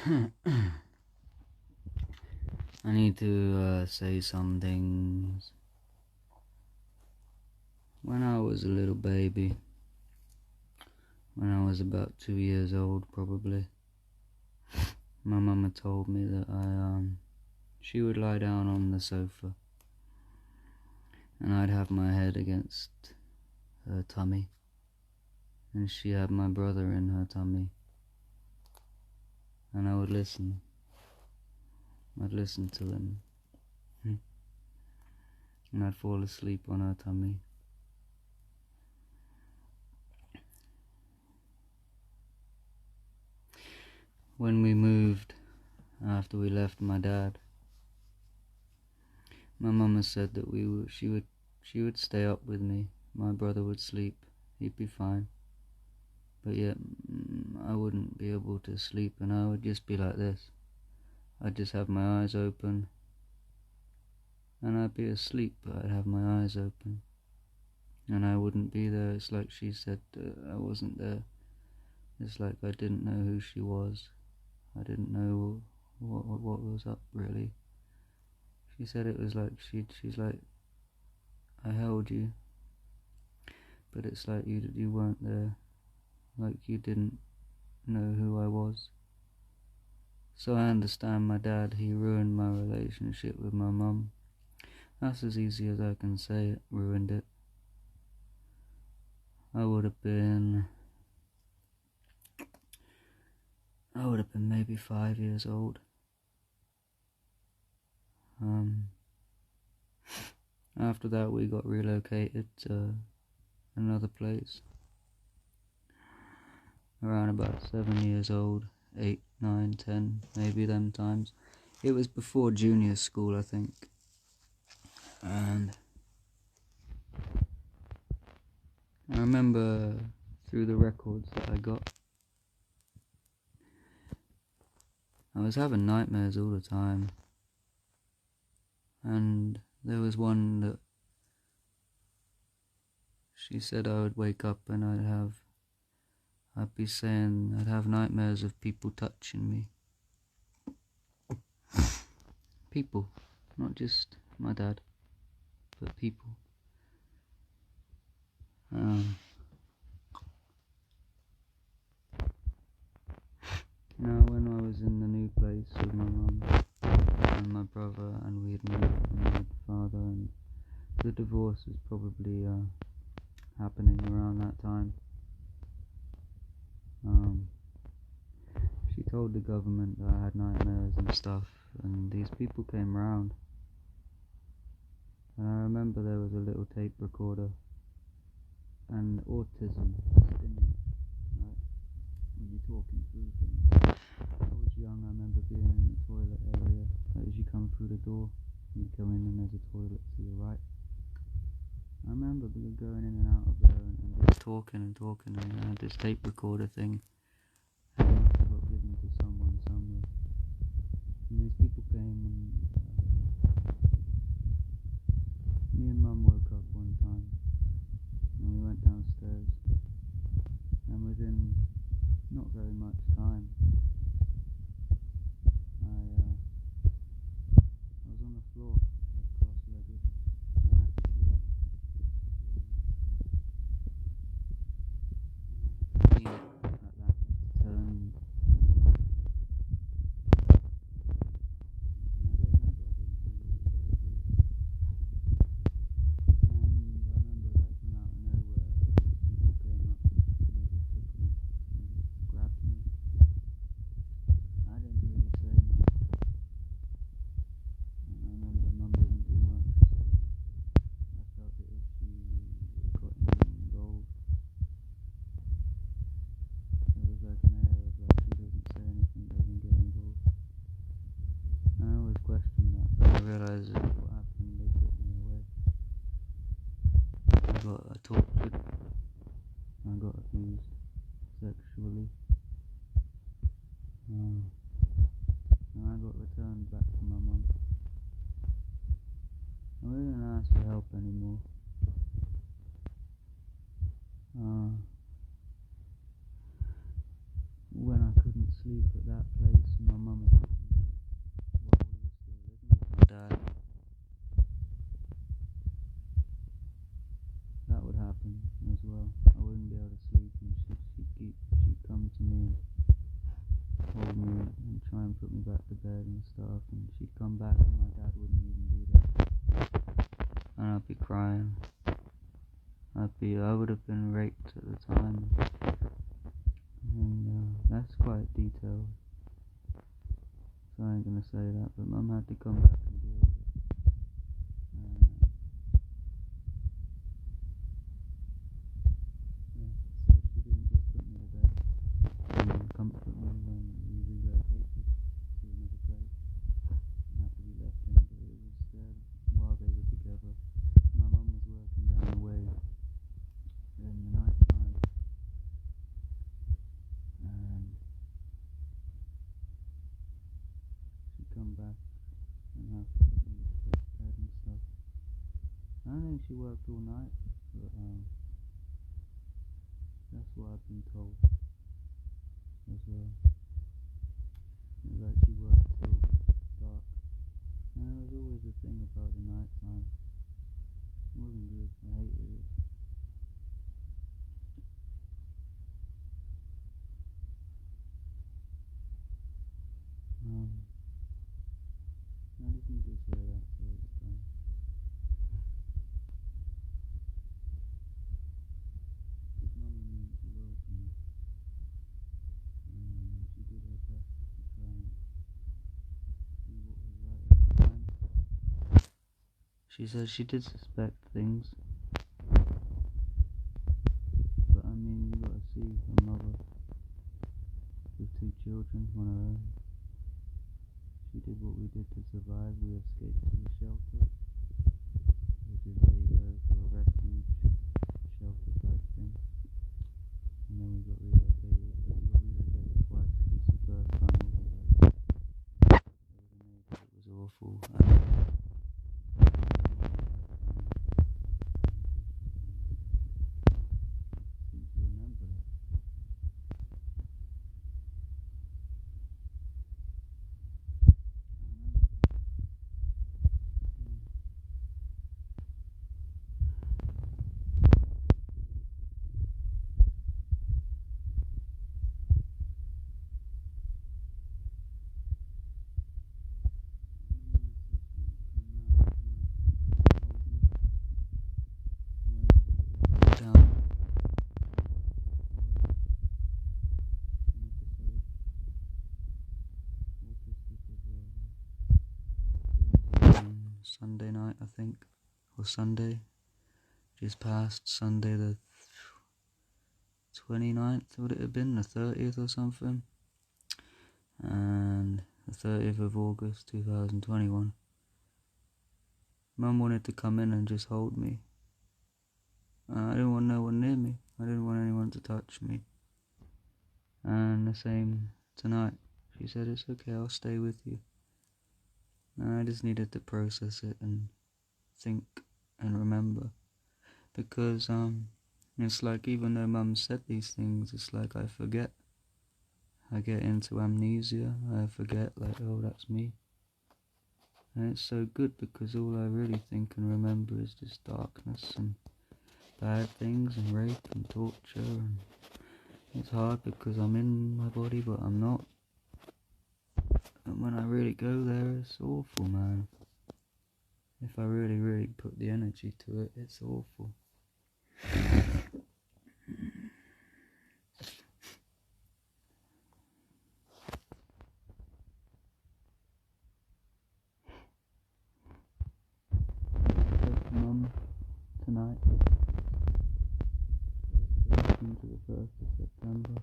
I need to say some things. When I was a little baby, when I was about 2 years old probably, my mama told me that she would lie down on the sofa and I'd have my head against her tummy, and she had my brother in her tummy, and I would listen. I'd listen to them, and I'd fall asleep on her tummy. When we moved, after we left my dad, my mama said that she would stay up with me. My brother would sleep, he'd be fine, but yet I wouldn't be able to sleep, and I would just be like this. I'd just have my eyes open, and I'd be asleep, but I'd have my eyes open, and I wouldn't be there. It's like she said I wasn't there. It's like I didn't know who she was. I didn't know what was up, really. She said it was like she's like, I held you, but it's like you weren't there, like you didn't know who I was. So I understand my dad, he ruined my relationship with my mum. That's as easy as I can say it, ruined it. I would have been maybe 5 years old. After that we got relocated to another place. Around about 7 years old, 8, 9, 10, maybe them times. It was before junior school, I think. And I remember through the records that I got, I was having nightmares all the time. And there was one that she said I would wake up and I'd have nightmares of people touching me. People, not just my dad, but people. Now when I was in the new place with my mum and my brother, and we had moved and my father, and the divorce was probably happening around that time. She told the government that I had nightmares and stuff, and these people came round. And I remember there was a little tape recorder and autism stinging, right, when you're talking through things. I was young, I remember being in the toilet area, like as you come through the door, you'd go in and there's a toilet to your right. I remember going in and out of there and just talking, and I had this tape recorder thing, and I must have got given to someone somewhere. And these people came, and me and Mum woke up one time, and we went downstairs, and within not very much time, I was on the floor, cross-legged, and I had to be at that turn. What happened, they took me away. I got tortured, I got abused sexually, and I got returned back to my mum. I didn't ask for help anymore. When I couldn't sleep at that place, my mum had told me that while we were still living with my dad, that would happen as well. I wouldn't be able to sleep, and she'd come to me and hold me and try and put me back to bed and stuff, and she'd come back and my dad wouldn't even be there, and I'd be crying. I would have been raped at the time, and that's quite detailed, so I ain't gonna say that, but Mum had to come back and deal with it. Yeah, so she didn't just put me to bed and comfort me when we relocated to another place and had to be left in, but it was while they were together. My mum was working down the way in the night time, and she'd come back and have to put me to bed and stuff. I don't think she worked all night, but that's what I've been told as well. It was like she worked till dark, and there was always a thing about the night time. It wasn't good, I hated it. I just need to say that so it's done. Because Mummy means the world to me, and she did her best to try and do what was right at the time. She says she did suspect things, but I mean, you gotta see a mother with 2 children on her own. She did what we did to survive. We escaped to the shelter, which is where you go for a refuge, shelter type thing. And then we got relocated, but we got relocated twice. This is the first time we were like, it was awful. Seem to remember it. Sunday night, I think, or Sunday, just past Sunday the 29th, would it have been, the 30th or something, and the 30th of August 2021. Mum wanted to come in and just hold me. I didn't want no one near me, I didn't want anyone to touch me, and the same tonight. She said, it's okay, I'll stay with you. I just needed to process it and think and remember, because it's like, even though Mum said these things, it's like I forget. I get into amnesia, I forget, like, oh, that's me. And it's so good, because all I really think and remember is just darkness and bad things and rape and torture, and it's hard because I'm in my body but I'm not. And when I really go there, it's awful, man. If I really put the energy to it, it's awful. Mum, tonight, into the 1st of September.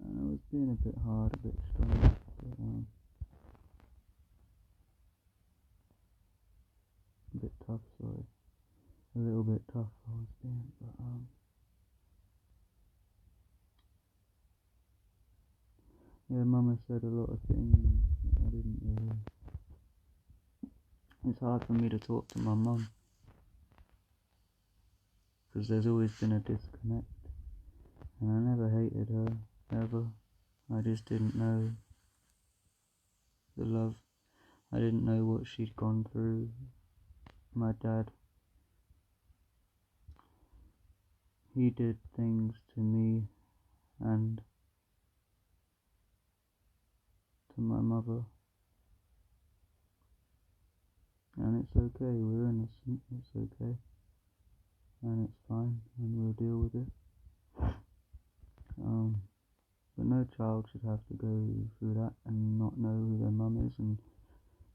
And I was being a bit hard, a bit strong, but a bit tough, sorry. A little bit tough I was being, but yeah, Mama said a lot of things that I didn't really. It's hard for me to talk to my mum, because there's always been a disconnect, and I never hated her, ever. I just didn't know the love. I didn't know what she'd gone through. My dad, he did things to me and to my mother. And it's okay, we're innocent, it's okay. And it's fine, and we'll deal with it. But no child should have to go through that and not know who their mum is, and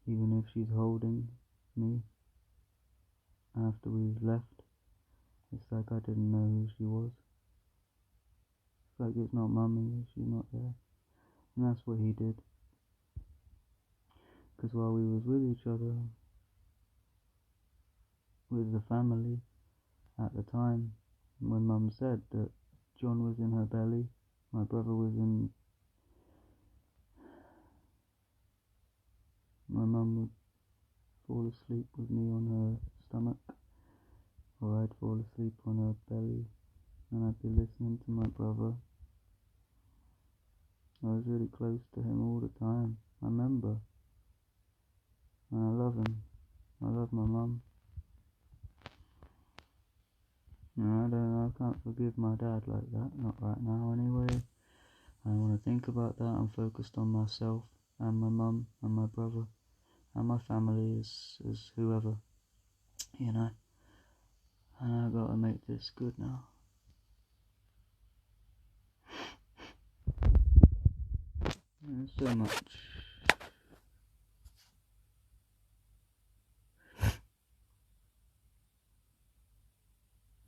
even if she's holding me after we've left, it's like I didn't know who she was. It's like it's not mummy, she's not there. And that's what he did. Because while we was with each other, with the family, at the time, when mum said that John was in her belly, my brother was in... My mum would fall asleep with me on her stomach, or I'd fall asleep on her belly, and I'd be listening to my brother. I was really close to him all the time, I remember. And I love him. I love my mum. I can't forgive my dad like that, not right now anyway. I don't want to think about that. I'm focused on myself and my mum and my brother and my family as whoever, you know. And I gotta make this good now. There's so much.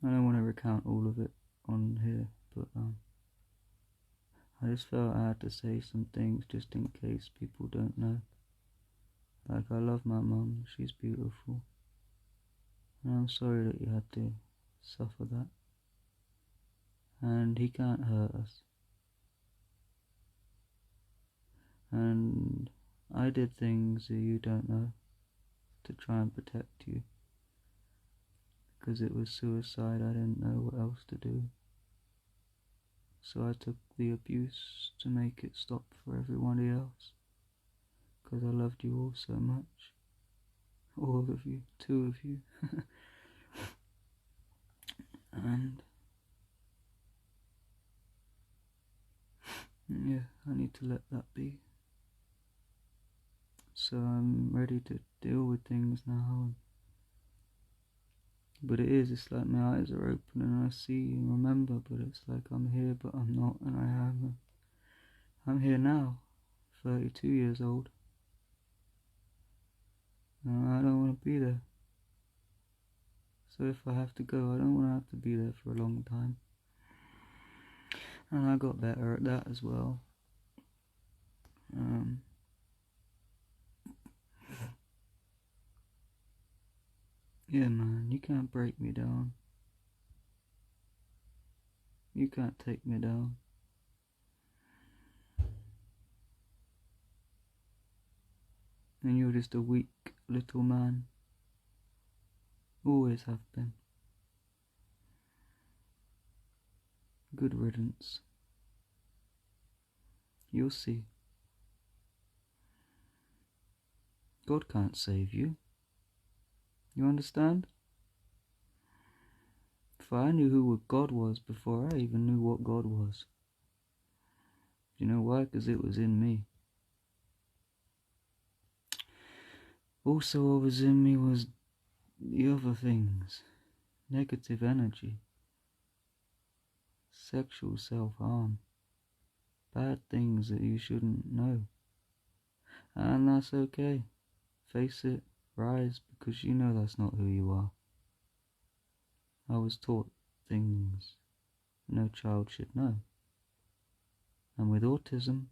I don't want to recount all of it on here, but I just felt I had to say some things just in case people don't know. Like, I love my mum, she's beautiful. And I'm sorry that you had to suffer that. And he can't hurt us. And I did things that you don't know to try and protect you. Because it was suicide, I didn't know what else to do. So I took the abuse to make it stop for everybody else. Because I loved you all so much. All of you, 2 of you. And yeah, I need to let that be. So I'm ready to deal with things now. But it's like my eyes are open and I see and remember, but it's like I'm here but I'm not, and I'm here now, 32 years old. And I don't want to be there. So if I have to go, I don't want to have to be there for a long time. And I got better at that as well. Yeah, man, you can't break me down. You can't take me down. And you're just a weak little man. Always have been. Good riddance. You'll see. God can't save you. You understand? If I knew who God was before I even knew what God was. You know why? Because it was in me. Also what was in me was the other things. Negative energy. Sexual self-harm. Bad things that you shouldn't know. And that's okay. Face it. Rise, because you know that's not who you are. I was taught things no child should know. And with autism,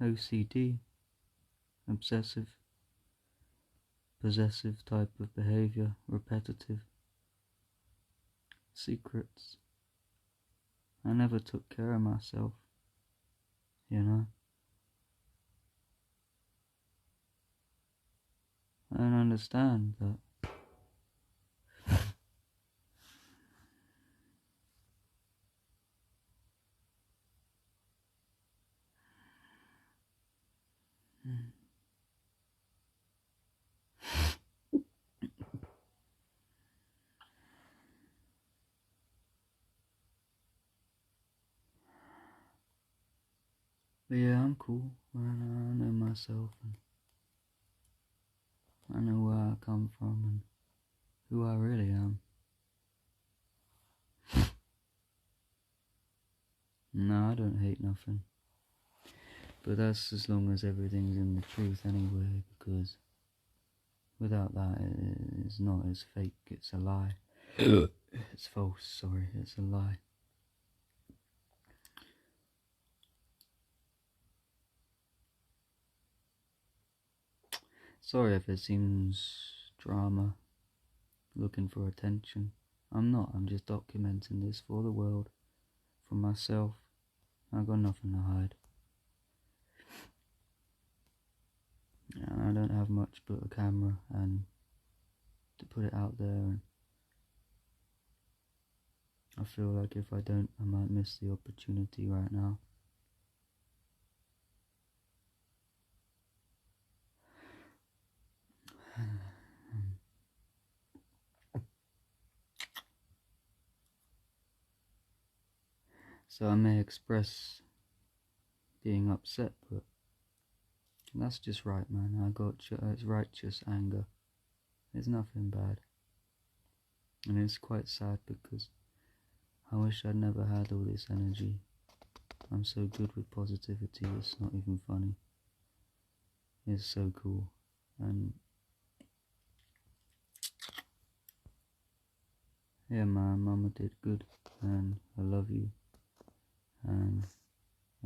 OCD, obsessive, possessive type of behavior, repetitive, secrets, I never took care of myself, you know. I don't understand that. But yeah, I'm cool. I know myself, and I know where I come from and who I really am. No, I don't hate nothing. But that's as long as everything's in the truth anyway, because without that, it's not, it's fake, it's a lie. It's false, sorry, it's a lie. Sorry if it seems drama, looking for attention. I'm not, I'm just documenting this for the world, for myself. I got nothing to hide. And I don't have much but a camera and to put it out there, and I feel like if I don't, I might miss the opportunity right now. So I may express being upset, but that's just right, man. It's righteous anger. There's nothing bad. And it's quite sad because I wish I'd never had all this energy. I'm so good with positivity, it's not even funny. It's so cool. And yeah, my mama did good, and I love you, and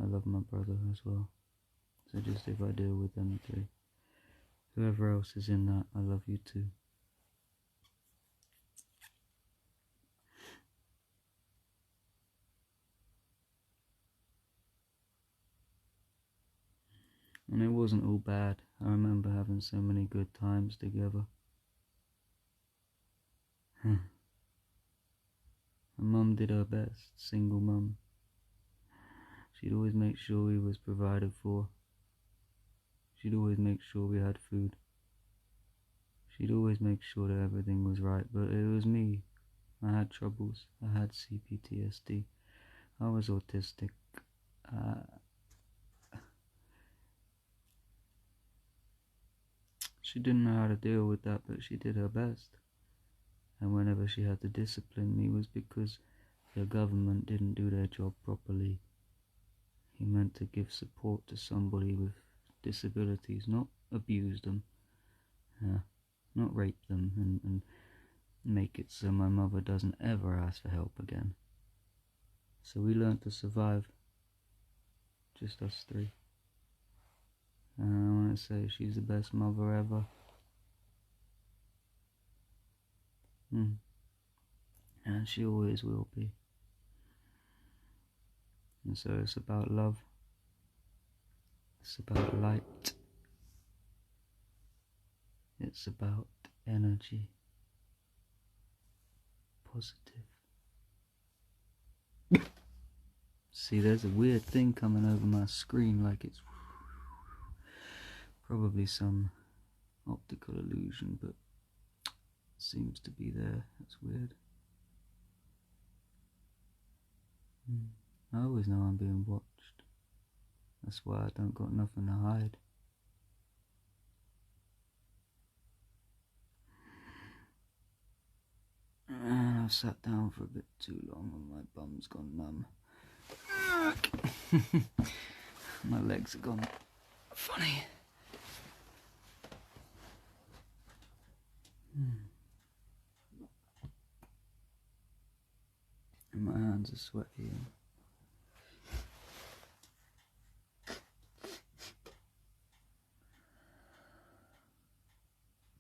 I love my brother as well. So just if I deal with them three, whoever else is in that, I love you too. And it wasn't all bad. I remember having so many good times together. My mum did her best, single mum. She'd always make sure we was provided for. She'd always make sure we had food. She'd always make sure that everything was right, but it was me. I had troubles. I had CPTSD. I was autistic. She didn't know how to deal with that, but she did her best. And whenever she had to discipline me was because the government didn't do their job properly. He meant to give support to somebody with disabilities, not abuse them, not rape them and make it so my mother doesn't ever ask for help again. So we learned to survive, just us three. And I want to say she's the best mother ever. And she always will be. And so it's about love. It's about light. It's about energy. Positive. See, there's a weird thing coming over my screen, like it's probably some optical illusion, but it seems to be there. That's weird. I always know I'm being watched. That's why I don't got nothing to hide. And I've sat down for a bit too long and my bum's gone numb. My legs are gone funny. And my hands are sweaty.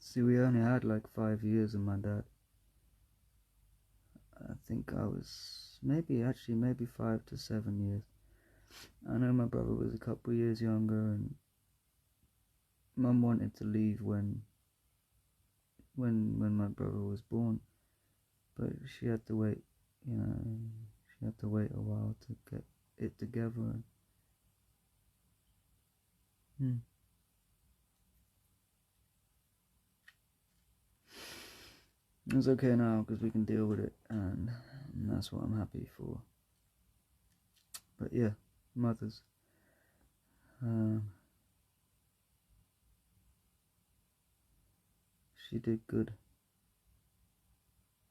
See, we only had like 5 years of my dad. I think I was maybe 5 to 7 years. I know my brother was a couple of years younger, and Mum wanted to leave when my brother was born, but she had to wait, she had to wait a while to get it together. It's okay now because we can deal with it, and that's what I'm happy for. But yeah, mothers. She did good,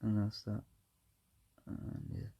and that's that. And yeah.